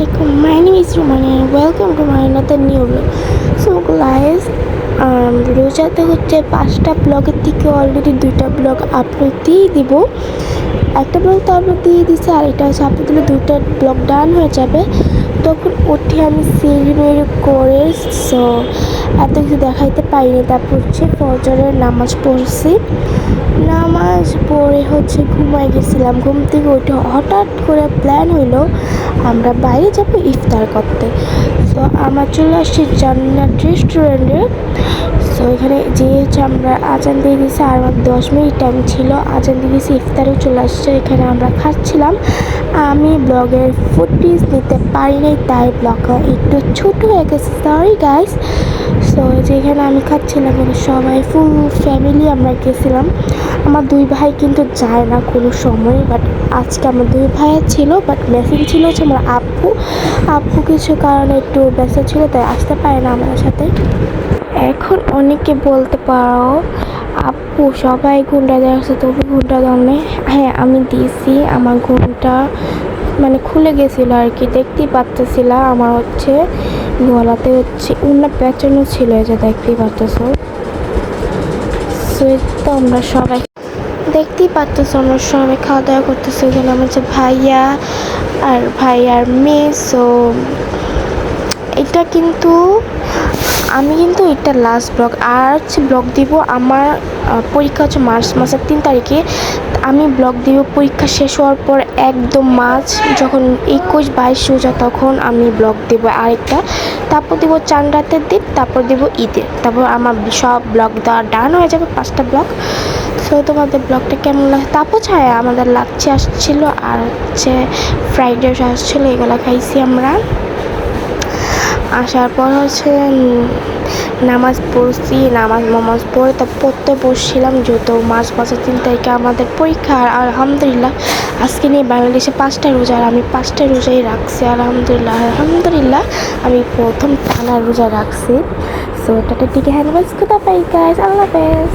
Assalamualaikum. My name is Rumani and welcome to my another new vlog. So guys, রোজাতে হচ্ছে 5টা ব্লগের থেকে already 2টা ব্লগ আপলোড দিয়ে দিব। একটা ব্লগ তো আপলোড দিয়ে দিচ্ছে আর এটা হচ্ছে আপলোড দিলে 2টা ব্লগ ডান হয়ে যাবে। তখন উঠে আমি সিঁড়ি করে সো এত কিছু দেখাইতে পারিনি। তারপর হচ্ছে ফজরের নামাজ পড়ছি, নামাজ পড়ে হচ্ছে ঘুমাই গেছিলাম। ঘুম থেকে উঠে হঠাৎ করে প্ল্যান হইলো আমরা বাইরে যাব ইফতার করতে। তো আমরা চলে আসছি জান্নাত রেস্টুরেন্টে। সো এখানে যে হচ্ছে আমরা আজান দিয়ে দিয়েছি আর 10 মিনিট টাইম ছিল, আজান দিয়ে দিয়েছি, ইফতারেও চলে আসছে। এখানে আমরা খাচ্ছিলাম। আমি ব্লগের ফুটেজ নিতে পারিনি, তাই ব্লগটা একটু ছোট হয়ে গেছে, সরি গাইস। সো যেখানে আমি খাচ্ছিলাম এখানে সবাই ফুল ফ্যামিলি আমরা গেছিলাম। আমার 2 ভাই কিন্তু যায় না কোনো সময়, বাট আজকে আমার 2 ভাইয়া ছিল, বাট মেসেজ ছিল হচ্ছে আমার আব্বু কিছু কারণে একটু ব্যস্ত ছিল, তাই আসতে পারে না আমাদের সাথে। এখন অনেকে বলতে পারো আপু সবাই ঘুমটা দেওয়া, তবু ঘুমটা দাও নেই। হ্যাঁ, আমি দিয়েছি। আমার ঘুমটা মানে খুলে গেছিলো আর কি, দেখতেই পারতেছিলাম। আমার হচ্ছে গলাতে হচ্ছে উন্না পেঁচানো ছিল, এই যে দেখতেই পারতেছ। তো আমরা সবাই দেখতেই পারতেছ, আমরা সবাই খাওয়া দাওয়া করতেছি। এখানে আমার হচ্ছে ভাইয়া আর মেয়ে। সো এটা কিন্তু আমি কিন্তু এটা লাস্ট ব্লগ, আর হচ্ছে ব্লগ দিব আমার পরীক্ষা হচ্ছে মার্চ মাসের 3 তারিখে। আমি ব্লগ দিব পরীক্ষা শেষ হওয়ার পর একদম মার্চ যখন 21-22 রোজা, তখন আমি ব্লগ দেবো আরেকটা। তারপর দেবো চাঁদ রাতের দিন, তারপর দেবো ঈদের, তারপর আমার সব ব্লগ দেওয়া ডান হয়ে যাবে 5টা ব্লগ। সো তোমাদের ব্লগটা কেমন লাগে? তারপর ছায়া আমাদের লাচ্ছি আসছিলো আর হচ্ছে ফ্রাইড রাইস আসছিলো, এগুলো খাইছি আমরা। আসার পর হচ্ছে নামাজ পড়ছি, নামাজ পড়ে তা পড়তে বসছিলাম, যেহেতু মার্চ মাসের 3 তারিখে আমাদের পরীক্ষা। আর আলহামদুলিল্লাহ আজকে নিয়ে বাংলাদেশে 5টা রোজা, আর আমি 5টা রোজাই রাখছি। আলহামদুলিল্লাহ আমি প্রথম টানা রোজা রাখছি। সো টাটা টিকে হ্যান্ডওয়াশ, কোথা পাই গাইস, আল্লাহ হাফেজ।